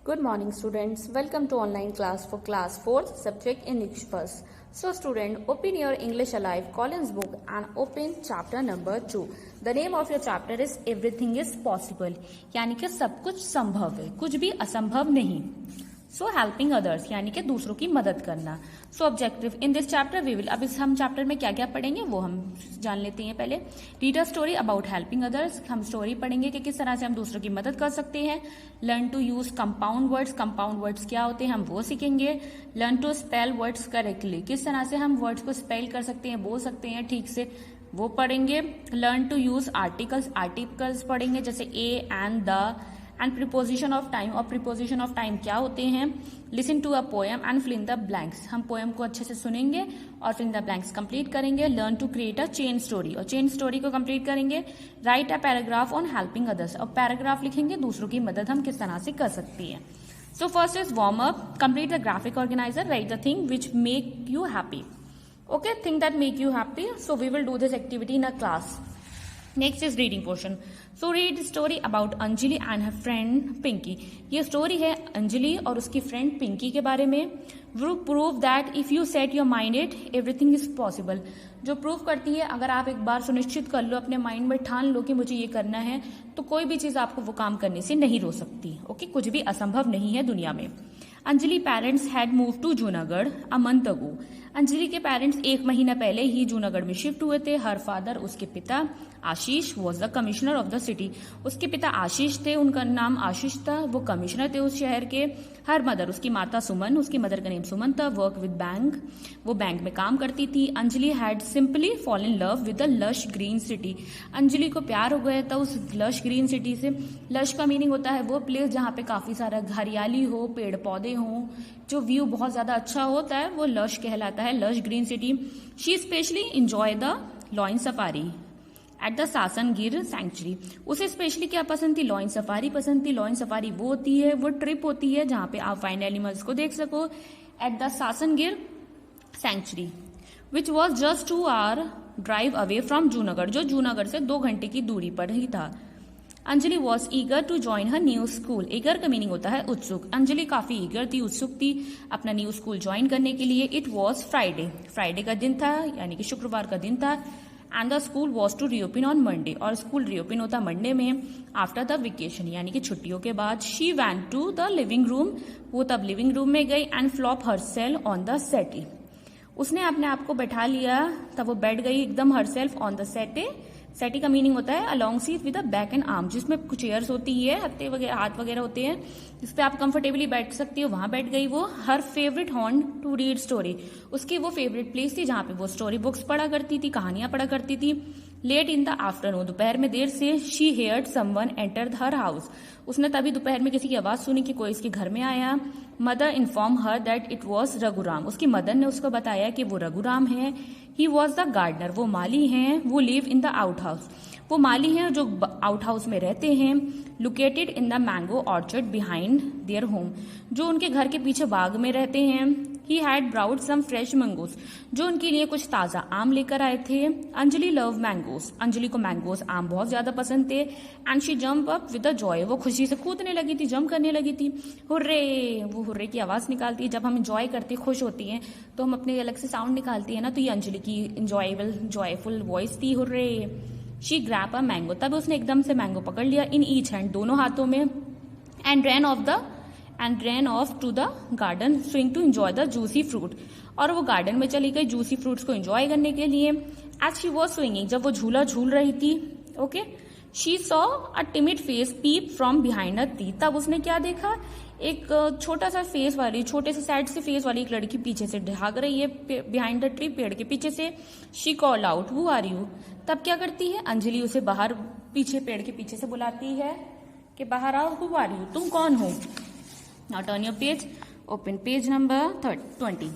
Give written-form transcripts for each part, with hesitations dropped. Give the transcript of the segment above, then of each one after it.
Good morning students. Welcome to online class for class 4th subject English first. So student, open your English Alive Collins book and open chapter number 2. The name of your chapter is Everything is Possible. यानी कि सब कुछ संभव है, कुछ भी असंभव नहीं. सो हेल्पिंग अदर्स यानी कि दूसरों की मदद करना. So objective in this chapter we will, अब इस हम चैप्टर में क्या क्या पढ़ेंगे वो हम जान लेते हैं. पहले read a story about helping others. हम स्टोरी पढ़ेंगे कि किस तरह से हम दूसरों की मदद कर सकते हैं. Learn to use compound words. Compound words क्या होते हैं हम वो सीखेंगे. Learn to spell words correctly. किस तरह से हम वर्ड्स को स्पेल कर सकते हैं, बोल सकते हैं ठीक से, वो पढ़ेंगे. Learn to use articles. Articles पढ़ेंगे जैसे a and the and preposition of time. और प्रीपोजिशन ऑफ टाइम क्या होते हैं. Listen to a poem and fill in the blanks. हम पोएम को अच्छे से सुनेंगे और fill in the blanks complete करेंगे. Learn to create a chain story. और चेन स्टोरी को कंप्लीट करेंगे. Write a paragraph on helping others. और पैराग्राफ लिखेंगे दूसरों की मदद हम किस तरह से कर सकती है. So first is warm up. Complete the graphic organiser. Right the thing which make you happy. Okay, think that make you happy. So we will do this activity in a class. Next is reading portion. So read the story about Anjali and her friend Pinky. ये story है अंजलि और उसकी friend Pinky के बारे में. Prove that if you set your mind it, everything is possible. जो prove करती है अगर आप एक बार सुनिश्चित कर लो, अपने माइंड में ठान लो कि मुझे ये करना है, तो कोई भी चीज आपको वो काम करने से नहीं रोक सकती. ओके, कुछ भी असंभव नहीं है दुनिया में. Anjali parents had move to Junagadh a month ago. Anjali के पेरेंट्स 1 महीना पहले ही जूनागढ़ में शिफ्ट हुए थे. हर फादर, उसके पिता Ashish was the commissioner of the city. उसके पिता आशीष थे, उनका नाम आशीष था, वो कमिश्नर थे उस शहर के. हर मदर, उसकी माता सुमन, उसकी मदर का नेम सुमन था. वर्क विद बैंक, वो बैंक में काम करती थी. Anjali had simply fall in love with the lush green city. Anjali को प्यार हो गया था उस लश ग्रीन सिटी से. लश का मीनिंग होता है वो प्लेस जहाँ पे काफी सारा हरियाली हो, पेड़ पौधे हो, जो व्यू बहुत ज्यादा अच्छा होता है, वो लश कहलाता है, lush green city. She specially enjoy the lion safari at the Sasan Gir sanctuary. उसे स्पेशली क्या पसंद थी, लॉइन सफारी पसंद थी. लॉइन सफारी वो होती है, वो ट्रिप होती है जहां पे आप फाइंड एनिमल्स को देख सको. At the Sasan Gir sanctuary which was just 2 hour drive away from Junagadh, जो जूनागढ़ से 2 घंटे की दूरी पर ही था. Anjali was eager to join her new school. Eager का मीनिंग होता है उत्सुक. अंजलि काफी ईगर थी, उत्सुक थी अपना न्यू स्कूल ज्वाइन करने के लिए. It was Friday. फ्राइडे का दिन था यानी कि शुक्रवार का दिन था. And the school was to reopen on Monday. और स्कूल रीओपन होता मंडे में आफ्टर द वेकेशन यानी कि छुट्टियों के बाद. She went to the living room. वो तब लिविंग रूम में गई. And flop herself on the settee. उसने अपने आप को बैठा लिया, तब वो बैठ गई एकदम हर सेल्फ ऑन द सेटे. सेटी का मीनिंग होता है along seat with a back and arm, जिसमें कुछ चेयर्स होती है, हत्ते वगैरह, हाथ वगैरह होते हैं, जिसपे आप कंफर्टेबली बैठ सकती हो. वहां बैठ गई वो. Her favourite horn to read story. उसकी वो फेवरेट प्लेस थी जहां पे वो स्टोरी बुक्स पढ़ा करती थी, कहानियां पढ़ा करती थी. Late in the afternoon. दोपहर में देर से. She heard someone enter her house. उसने तभी दोपहर में किसी की आवाज सुनी कि कोई इसके घर में आया. Mother inform her that it was Raghuram. उसकी मदर ने उसको बताया कि वो रघुराम है. He was the gardener. वो माली हैं. वो live in the out house. वो माली हैं जो आउट हाउस में रहते हैं. Located in the mango orchard behind their home. जो उनके घर के पीछे बाग में रहते हैं. He had brought some fresh mangoes. जो उनके लिए कुछ ताजा आम लेकर आए थे. Anjali love mangoes. अंजलि को मैंगोज आम बहुत ज्यादा पसंद थे. And she jump up with a joy. वो खुशी से कूदने लगी थी, जंप करने लगी थी. हुर्रे. वो हुर्रे की आवाज निकालती है जब हम एंजॉय करते, खुश होती हैं तो हम अपने अलग से साउंड निकालती है ना, तो ये अंजलि की इंजॉयबल जॉयफुल वॉइस थी. Hurray. She grab a mango. तब उसने एकदम से मैंगो पकड़ लिया. इन ईच हैंड, दोनों हाथों में. And ran off to the garden swing to enjoy the juicy fruit. और वो गार्डन में चली गई जूसी फ्रूट्स को एंजॉय करने के लिए. As she was swinging, जब वो झूला झूल रही थी, okay, she saw a timid face peep from behind a tree. तब उसने क्या देखा, एक छोटा सा फेस वाली, छोटे से सैड से फेस वाली एक लड़की पीछे से भाग रही है बिहाइंड द ट्री, पेड़ के पीछे से. She called out, who are you? तब क्या करती है अंजलि, उसे बाहर पीछे पेड़ के पीछे से बुलाती है कि बाहर आओ. who are you? तुम कौन हो? Now turn your page, open page number 20.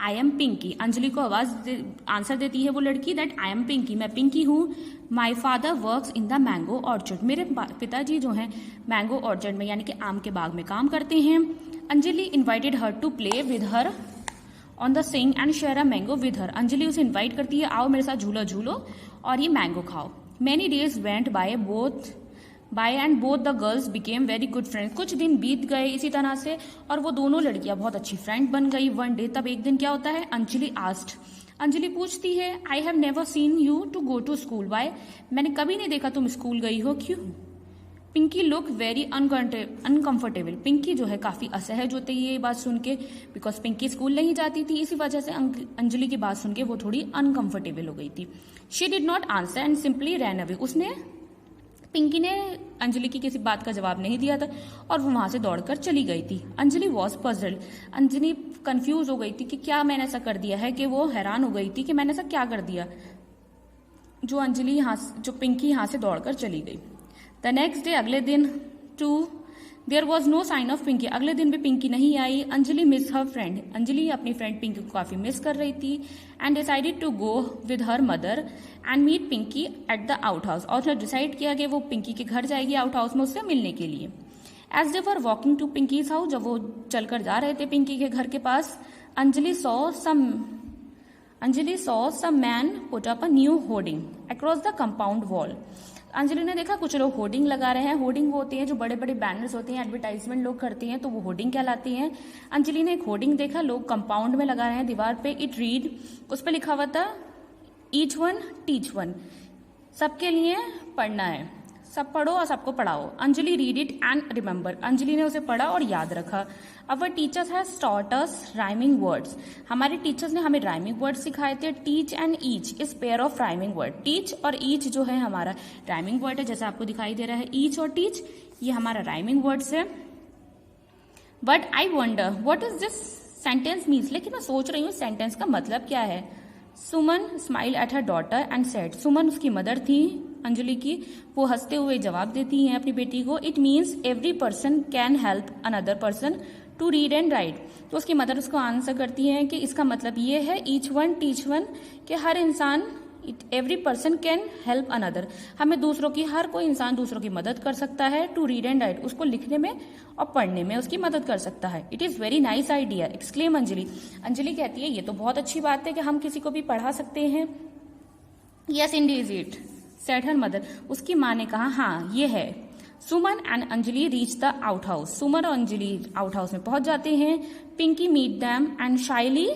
I am Pinky. Anjali को आंसर देती है वो लड़की दैट आई एम पिंकी. मैं पिंकी हूँ. My father works in the mango orchard. मेरे पिताजी जो हैं मैंगो ऑर्चर्ड में यानी कि आम के बाग में काम करते हैं. Anjali invited her to play with her on the swing and share a mango with her. Anjali उसे इन्वाइट करती है, आओ मेरे साथ झूला झूलो और ये मैंगो खाओ. Many days went by both by and both the girls became very good friend. कुछ दिन बीत गए इसी तरह से और वो दोनों लड़कियां बहुत अच्छी फ्रेंड बन गई। वन डे, तब एक दिन क्या होता है, अंजलि आस्क्ड, अंजलि पूछती है, I have never seen you to go to school, why, मैंने कभी नहीं देखा तुम स्कूल गई हो, क्यों। Pinky look very uncomfortable. Pinky जो है काफी असहज होती है ये बात सुन के, बिकॉज पिंकी स्कूल नहीं जाती थी, इसी वजह से अंजलि की बात सुन के वो थोड़ी अनकंफर्टेबल हो गई थी। She did not answer and simply ran away. Pinky ने अंजलि की किसी बात का जवाब नहीं दिया था और वो वहां से दौड़कर चली गई थी। Anjali was puzzled. Anjali confuse हो गई थी कि क्या मैंने ऐसा कर दिया है, कि वो हैरान हो गई थी कि मैंने ऐसा क्या कर दिया जो पिंकी यहां से दौड़कर चली गई। द नेक्स्ट डे, अगले दिन, there was no sign of Pinky. अगले दिन भी पिंकी नहीं आई। Anjali miss her friend. Anjali अपनी फ्रेंड पिंकी को काफी मिस कर रही थी and decided to go with her mother and meet Pinky at the out house. और उसने डिसाइड किया कि वो पिंकी के घर जाएगी आउट हाउस में उससे मिलने के लिए। As they were walking to Pinky's house, जब वो चलकर जा रहे थे पिंकी के घर के पास, Anjali saw some men put up a new hoarding across the compound wall. Anjali ने देखा कुछ लोग होर्डिंग लगा रहे हैं। होर्डिंग वो होती है जो बड़े बड़े बैनर्स होते हैं, एडवर्टाइजमेंट लोग करते हैं, तो वो होर्डिंग कहलाती हैं। अंजलि ने एक होर्डिंग देखा, लोग कंपाउंड में लगा रहे हैं दीवार पे। इट रीड, उस पर लिखा हुआ था, ईच वन टीच वन, सबके लिए पढ़ना है, सब पढ़ो और सबको पढ़ाओ। Anjali read it and remember. Anjali ने उसे पढ़ा और याद रखा। Our teachers has taught us rhyming words. हमारे टीचर्स ने हमें राइमिंग वर्ड सिखाए थे। Teach and each is pair of rhyming word. Teach और ईच जो है हमारा राइमिंग वर्ड है, जैसे आपको दिखाई दे रहा है ईच और टीच, ये हमारा राइमिंग वर्ड्स है। But I wonder what is this sentence means. लेकिन मैं सोच रही हूँ सेंटेंस का मतलब क्या है। Suman smile at her daughter and said. Suman उसकी मदर थी अंजलि की, वो हंसते हुए जवाब देती हैं अपनी बेटी को। It means every person can help another person to read and write. तो उसकी मदर उसको आंसर करती है कि इसका मतलब ये है ईच वन टीच वन, कि हर इंसान, every person can help another, हमें दूसरों की, हर कोई इंसान दूसरों की मदद कर सकता है। टू रीड एंड राइट, उसको लिखने में और पढ़ने में उसकी मदद कर सकता है। It is very nice idea exclaim Anjali. Anjali कहती है ये तो बहुत अच्छी बात है कि हम किसी को भी पढ़ा सकते हैं। Yes indeed it said her mother. उसकी माँ ने कहा हाँ ये है। Suman and Anjali reach the out house. Suman और अंजलि आउट हाउस में पहुंच जाते हैं। Pinky meet them and shyly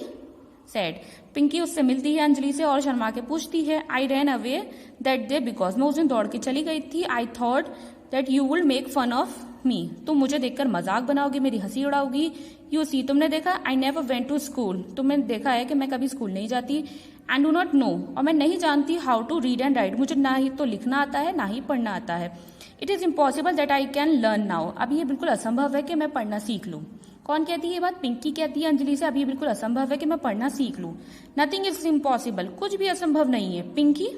said. Pinky उससे मिलती है अंजलि से और शर्मा के पूछती है, I ran away that day because, मैं उस दिन दौड़ के चली गई थी। I thought that you will make fun of me, तुम मुझे देखकर मजाक बनाओगी, मेरी हंसी उड़ाओगी। यू सी, तुमने देखा, I never went to school, तुमने देखा है कि मैं कभी स्कूल नहीं जाती। एंड डू नॉट नो, और मैं नहीं जानती, how to read and write, मुझे ना ही तो लिखना आता है ना ही पढ़ना आता है। It is impossible that I can learn now, अब ये बिल्कुल असंभव है कि मैं पढ़ना सीख लूं। कौन कहती है ये बात? पिंकी कहती है अंजलि से, अब ये बिल्कुल असंभव है कि मैं पढ़ना सीख लूं। नथिंग इज इम्पॉसिबल, कुछ भी असंभव नहीं है पिंकी।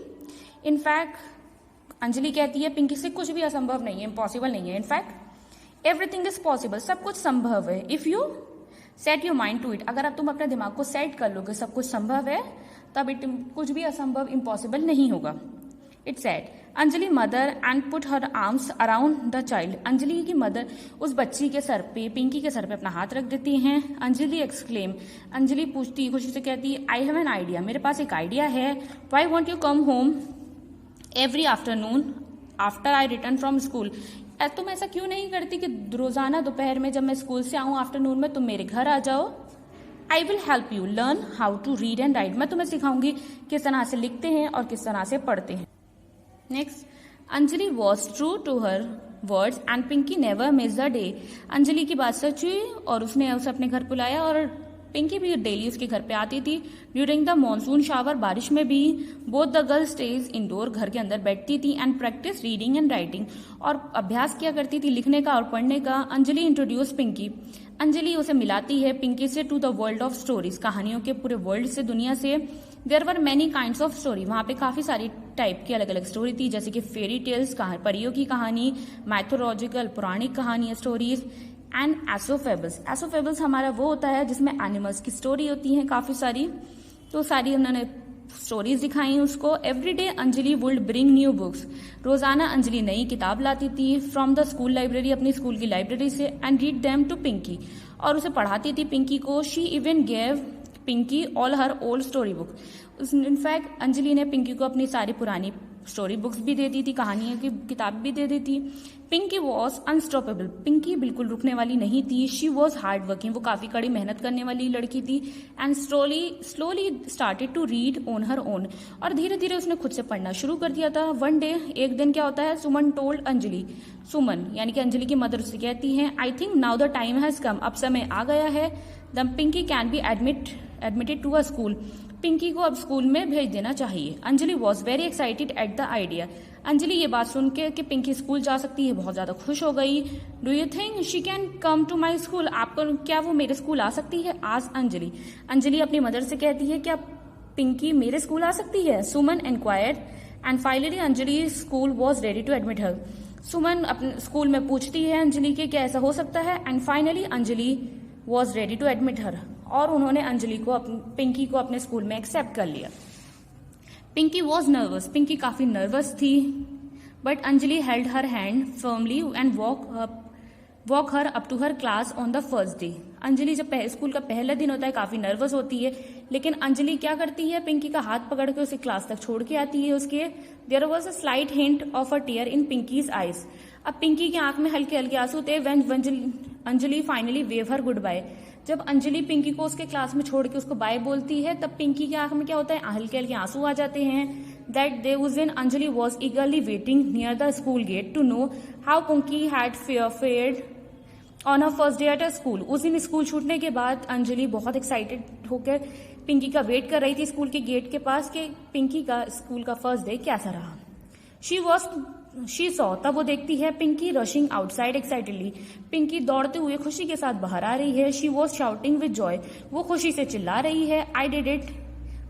इनफैक्ट अंजलि कहती है पिंकी से कुछ भी असंभव नहीं है, इम्पॉसिबल नहीं है। इनफैक्ट एवरीथिंग इज पॉसिबल, सब कुछ संभव है। If you set your mind to it, अगर आप तुम अपने दिमाग को सेट कर लोगे सब कुछ संभव है, तब कुछ भी असंभव इम्पॉसिबल नहीं होगा। It said Anjali mother and put her arms around the child. Anjali की मदर उस बच्ची के सर पे, पिंकी के सर पे अपना हाथ रख देती हैं। अंजलि एक्सक्लेम, अंजलि पूछती, खुशी से कहती है, आई हैव एन आइडिया, मेरे पास एक आइडिया है। Why want you come home every afternoon after I return from school. तुम ऐसा क्यों नहीं करती कि रोजाना दोपहर में जब मैं स्कूल से आऊं आफ्टरनून में तुम मेरे घर आ जाओ। I will help you learn how to read and write, मैं तुम्हें सिखाऊंगी किस तरह से लिखते हैं और किस तरह से पढ़ते हैं। Next, Anjali was true to her words and Pinky never miss the day. Anjali की बात सच हुई और उसने उसे अपने घर बुलाया और पिंकी भी डेली उसके घर पे आती थी। ड्यूरिंग द मॉनसून शावर, बारिश में भी, both the girls stage indoor, घर के अंदर बैठती थी and practice reading and writing, और अभ्यास किया करती थी लिखने का और पढ़ने का। अंजलि इंट्रोड्यूस पिंकी, अंजलि उसे मिलाती है पिंकी से to the world of stories, कहानियों के पूरे वर्ल्ड से, दुनिया से। There were many kinds of story, वहां पे काफी सारी टाइप की अलग अलग स्टोरी थी, जैसे कि फेरी टेल्स, परियों की कहानी, मैथोलॉजिकल पौराणिक कहानी स्टोरीज, एंड एसोफेबल्स। एसोफेबल्स हमारा वो होता है जिसमें एनिमल्स की स्टोरी होती है काफी सारी, तो सारी उन्होंने स्टोरीज दिखाई उसको। Every day Anjali would bring new books, रोजाना अंजलि नई किताब लाती थी फ्रॉम द स्कूल लाइब्रेरी, अपनी स्कूल की लाइब्रेरी से, and read them to Pinky, और उसे पढ़ाती थी पिंकी को। She even gave Pinky all her old story book. In fact Anjali ने पिंकी को अपनी सारी पुरानी स्टोरी बुक्स भी देती थी, कहानियों की किताब भी दे देती। पिंकी वॉज अनस्टॉपेबल, पिंकी बिल्कुल रुकने वाली नहीं थी। शी वॉज हार्ड वर्किंग, वो काफी कड़ी मेहनत करने वाली लड़की थी। And slowly started to read on her own, और धीरे धीरे उसने खुद से पढ़ना शुरू कर दिया था। वन डे, एक दिन क्या होता है, सुमन टोल्ड अंजलि, सुमन यानी कि अंजलि की मदर उससे कहती है, I think now the time has come, अब समय आ गया है, the Pinky can be admitted to a school, Pinky को अब स्कूल में भेज देना चाहिए। Anjali was very excited at the idea, Anjali ये बात सुन के कि पिंकी स्कूल जा सकती है बहुत ज्यादा खुश हो गई। Do you think she can come to my school, आपको क्या वो मेरे स्कूल आ सकती है? आज अंजलि अपनी मदर से कहती है, क्या पिंकी मेरे स्कूल आ सकती है? Suman inquired and finally Anjali school was ready to admit her, Suman अपने स्कूल में पूछती है अंजलि के क्या ऐसा हो सकता है, and finally Anjali was ready to admit her, और उन्होंने अंजलि को पिंकी को अपने स्कूल में एक्सेप्ट कर लिया। पिंकी वॉज नर्वस, पिंकी काफी नर्वस थी, but Anjali held her hand firmly and walk her up to her class on the first day. Anjali जब स्कूल का पहला दिन होता है काफी नर्वस होती है, लेकिन अंजलि क्या करती है, पिंकी का हाथ पकड़ के उसे क्लास तक छोड़ के आती है। उसके there was a slight hint of a tear in Pinky's eyes, अब पिंकी की आंख में हल्के हल्के आंसू थे। When Anjali finally wave her good bye, जब अंजलि पिंकी को उसके क्लास में छोड़ के उसको बाय बोलती है, तब पिंकी की आंख में क्या होता है, हल्के हल्के आंसू आ जाते हैं। That day was when Anjali was eagerly waiting near the school gate to know how Pinky had fared on her first day at a school. उस दिन स्कूल छूटने के बाद अंजलि बहुत एक्साइटेड होकर पिंकी का वेट कर रही थी स्कूल के गेट के पास कि पिंकी का स्कूल का फर्स्ट डे कैसा रहा। शी सॉ, तब वो देखती है Pinky rushing outside excitedly, Pinky दौड़ते हुए खुशी के साथ बाहर आ रही है। She was shouting with joy, वो खुशी से चिल्ला रही है। आई डिड इट,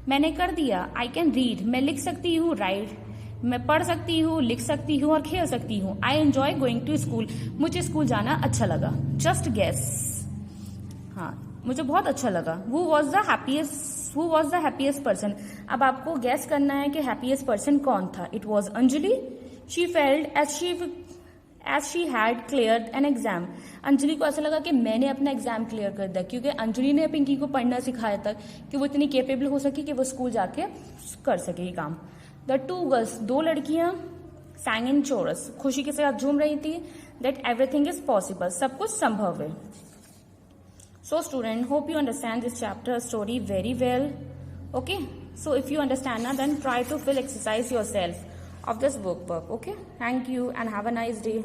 मैंने कर दिया। आई कैन रीड, मैं लिख सकती हूँ। राइट, मैं पढ़ सकती हूँ, लिख सकती हूँ और खेल सकती हूँ। I enjoy going to school, मुझे स्कूल जाना अच्छा लगा। जस्ट गेस, हाँ मुझे बहुत अच्छा लगा। Who was the happiest person, अब आपको गैस करना है कि हैप्पीएस्ट पर्सन कौन था। It was Anjali. She felt as she had cleared an exam, Anjali को ऐसा लगा कि मैंने अपना एग्जाम क्लियर कर दिया, क्योंकि अंजलि ने पिंकी को पढ़ना सिखाया था कि वो इतनी केपेबल हो सके कि वो स्कूल जाके कर सके ये काम। द टू गर्ल्स, दो लड़कियां, sang in chorus, खुशी के साथ झूम रही थी। दैट एवरीथिंग इज पॉसिबल, सब कुछ संभव है। So student, hope you understand this chapter story very well. Okay, so if you understand now, then try to fill exercise yourself of this workbook. Okay, thank you and have a nice day.